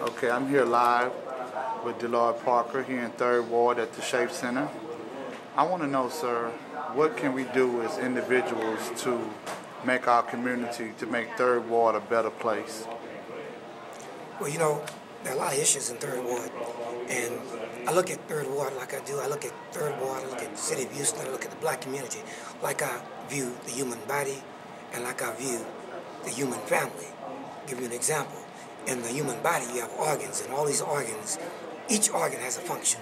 Okay, I'm here live with Deloyd Parker here in 3rd Ward at the S.H.A.P.E Center. I want to know, sir, what can we do as individuals to make our community, to make 3rd Ward a better place? Well, you know, there are a lot of issues in 3rd Ward, and I look at 3rd Ward like I do. I look at 3rd Ward, I look at the city of Houston, I look at the black community like I view the human body and like I view the human family. I'll give you an example. In the human body, you have organs, and all these organs, each organ has a function,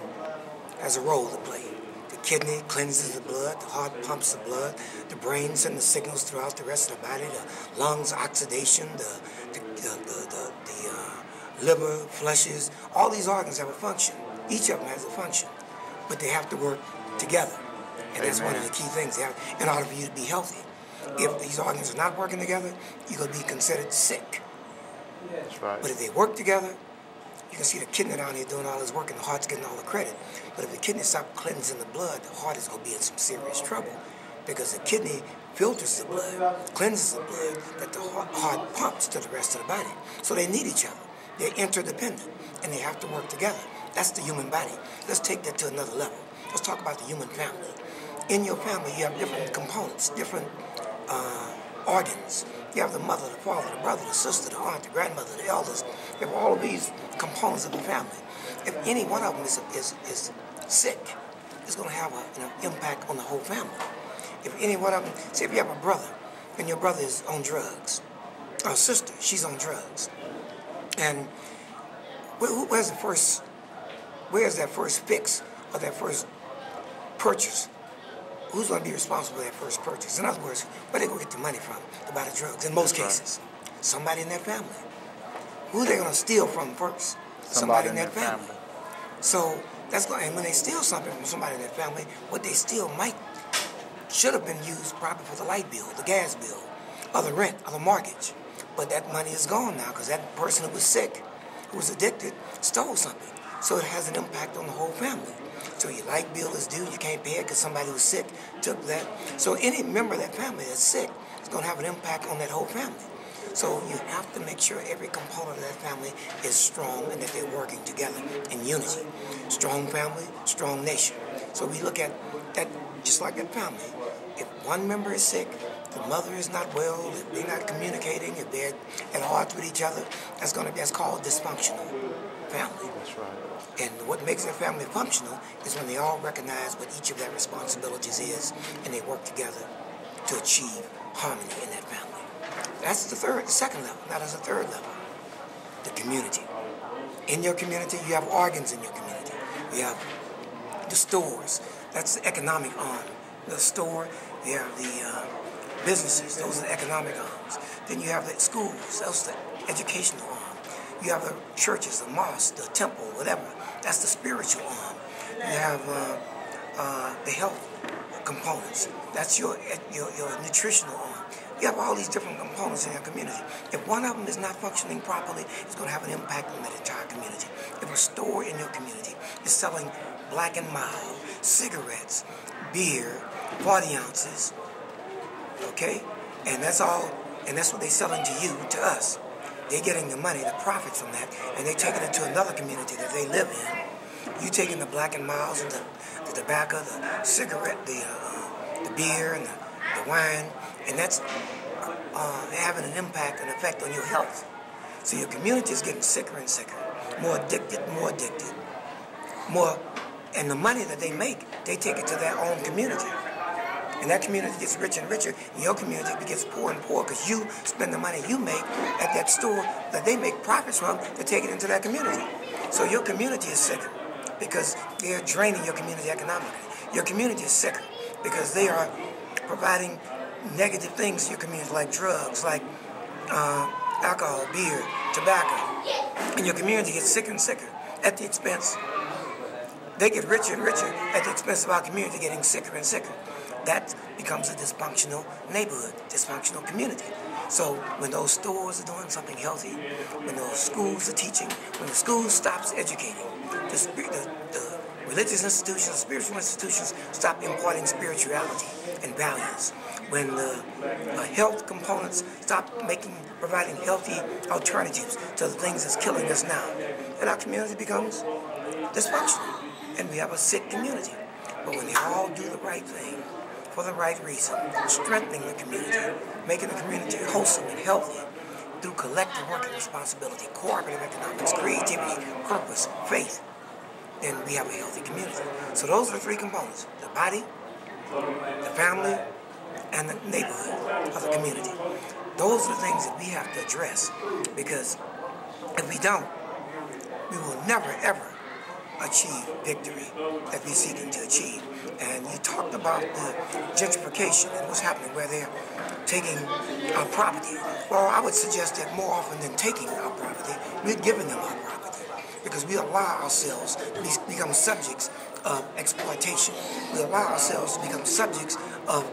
has a role to play. The kidney cleanses the blood, the heart pumps the blood, the brain sends the signals throughout the rest of the body, the lungs, oxidation, the liver, flushes. All these organs have a function. Each of them has a function, but they have to work together. And that's one of the key things they have in order for you to be healthy. If these organs are not working together, you're going to be considered sick. That's right. But if they work together, you can see the kidney down here doing all this work and the heart's getting all the credit. But if the kidney stops cleansing the blood, the heart is going to be in some serious trouble, because the kidney filters the blood, cleanses the blood that the heart pumps to the rest of the body. So they need each other. They're interdependent, and they have to work together. That's the human body. Let's take that to another level. Let's talk about the human family. In your family, you have different components, different organs. You have the mother, the father, the brother, the sister, the aunt, the grandmother, the elders. You have all of these components of the family. If any one of them is sick, it's going to have an impact on the whole family. If any one of them, say if you have a brother, and your brother is on drugs, or a sister, she's on drugs, and where's that first fix, or that first purchase? Who's going to be responsible for that first purchase? In other words, where they going to get the money from to buy the drugs? In most cases, somebody in that family. Who are they going to steal from first? Somebody in that family. So that's going. And when they steal something from somebody in that family, what they steal should have been used probably for the light bill, the gas bill, or the rent, or the mortgage. But that money is gone now because that person who was sick, who was addicted, stole something. So it has an impact on the whole family. So your light bill is due, you can't pay it because somebody who's sick took that. So any member of that family that's sick is going to have an impact on that whole family. So you have to make sure every component of that family is strong and that they're working together in unity. Strong family, strong nation. So we look at that just like that family. If one member is sick, the mother is not well, if they're not communicating, if they're at odds with each other, that's called dysfunctional family. That's right. And what makes a family functional is when they all recognize what each of their responsibilities is, and they work together to achieve harmony in that family. That's the second level. Now there's a third level, the community. In your community, you have organs in your community. You have the stores. That's the economic arm. The store, you have the businesses. Those are the economic arms. Then you have the schools. Those are the educational arm. You have the churches, the mosque, the temple, whatever. That's the spiritual arm. You have the health components. That's your nutritional arm. You have all these different components in your community. If one of them is not functioning properly, it's going to have an impact on that entire community. If a store in your community is selling Black and Mild, cigarettes, beer, 40 ounces, okay? And that's all, and that's what they're selling to you, to us. They're getting the money, the profit from that, and they're taking it to another community that they live in. You taking the Black and Milds and the tobacco, the cigarette, the beer, and the wine, and that's having an impact and effect on your health. So your community is getting sicker and sicker, more addicted, and the money that they make, they take it to their own community. And that community gets richer and richer, and your community gets poor and poor because you spend the money you make at that store that they make profits from to take it into that community. So your community is sicker because they're draining your community economically. Your community is sicker because they are providing negative things to your community like drugs, like alcohol, beer, tobacco. And your community gets sicker and sicker at the expense. They get richer and richer at the expense of our community getting sicker and sicker. That becomes a dysfunctional neighborhood, dysfunctional community. So when those stores are doing something healthy, when those schools are teaching, when the school stops educating, the religious institutions, spiritual institutions stop imparting spirituality and values. when the health components stop providing healthy alternatives to the things that's killing us now, and our community becomes dysfunctional, and we have a sick community. But when they all do the right thing for the right reason, strengthening the community, making the community wholesome and healthy through collective working responsibility, cooperative economics, creativity, purpose, faith, then we have a healthy community. So those are the three components: the body, the family, and the neighborhood of the community. Those are the things that we have to address, because if we don't, we will never, ever achieve victory that we're seeking to achieve. And you talked about the gentrification and what's happening where they're taking our property. Well, I would suggest that more often than taking our property, we're giving them our property, because we allow ourselves to become subjects of exploitation. We allow ourselves to become subjects of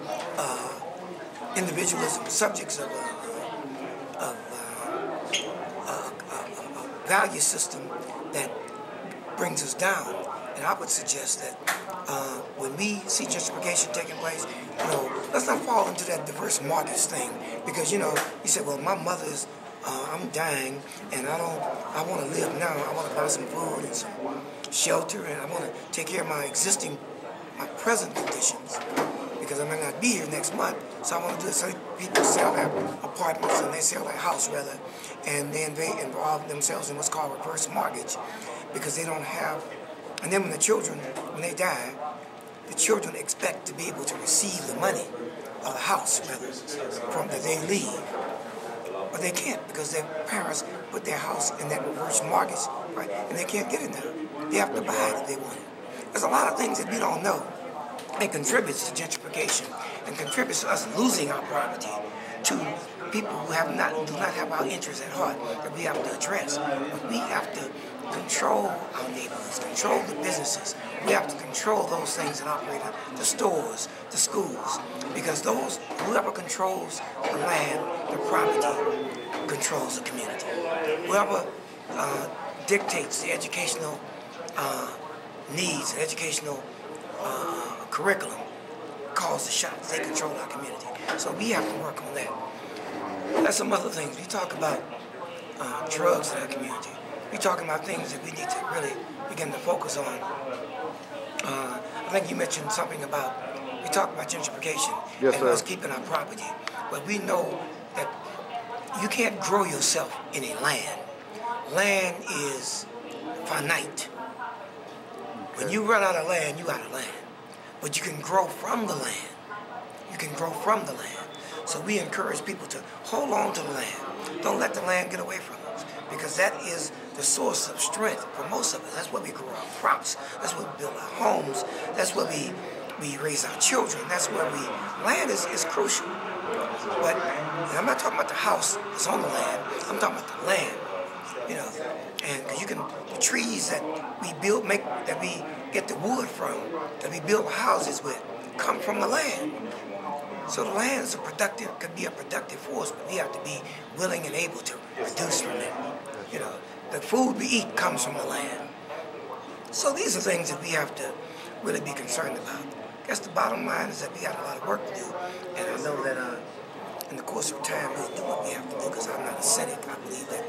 individualism, subjects of a value system that brings us down. And I would suggest that when we see gentrification taking place, let's not fall into that diverse markets thing, because you said, well, my mother's, I'm dying, and I want to live now. I want to buy some food and some shelter, and I want to take care of my present conditions, because I may not be here next month. So I want to do it. So people sell their apartments, and they sell their house rather, and then they involve themselves in what's called reverse mortgage, because they don't have. And then when they die, the children expect to be able to receive the money of the house rather from that they leave, but they can't, because their parents put their house in that reverse mortgage, right? And they can't get it now. They have to buy it if they want it. There's a lot of things that we don't know. It contributes to gentrification and contributes to us losing our property to people who do not have our interests at heart, that we have to address. But we have to control our neighborhoods, control the businesses. We have to control those things that operate, the stores, the schools, because whoever controls the land, the property, controls the community. Whoever dictates the educational needs, the educational curriculum, calls the shots. They control our community. So we have to work on that. That's some other things. We talk about drugs in our community. We're talking about things that we need to really begin to focus on. I think you mentioned something about, we talked about gentrification and us keeping our property. But we know that you can't grow yourself in a land. Land is finite. When you run out of land, you out of land. But you can grow from the land. You can grow from the land. So we encourage people to hold on to the land. Don't let the land get away from us, because that is the source of strength for most of us. That's where we grow our crops. That's where we build our homes. That's where we raise our children. That's where land is crucial. But I'm not talking about the house that's on the land. I'm talking about the land, and the trees that we that we get the wood from, that we build houses with, come from the land. So the land could be a productive force, but we have to be willing and able to produce from it. The food we eat comes from the land. So these are things that we have to really be concerned about. I guess the bottom line is that we got a lot of work to do, and I know that in the course of time we'll do what we have to do, because I'm not a cynic. I believe that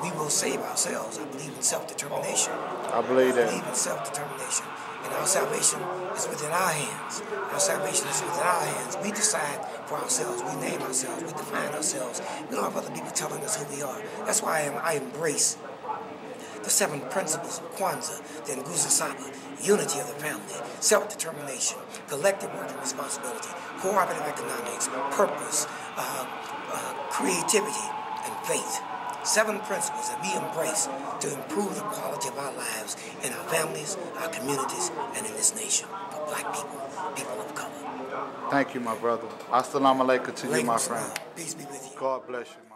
we will save ourselves. I believe in self-determination. I believe that. I believe in self-determination. And our salvation is within our hands. Our salvation is within our hands. We decide for ourselves. We name ourselves. We define ourselves. We don't have other people telling us who we are. That's why I embrace the 7 principles of Kwanzaa, the Nguzo Saba, unity of the family, self-determination, collective working responsibility, cooperative economics, purpose, creativity, and faith. 7 principles that we embrace to improve the quality of our lives in our families, our communities, and in this nation for black people, people of color. Thank you, my brother. Assalamu alaikum to you, my friend. Peace be with you. God bless you.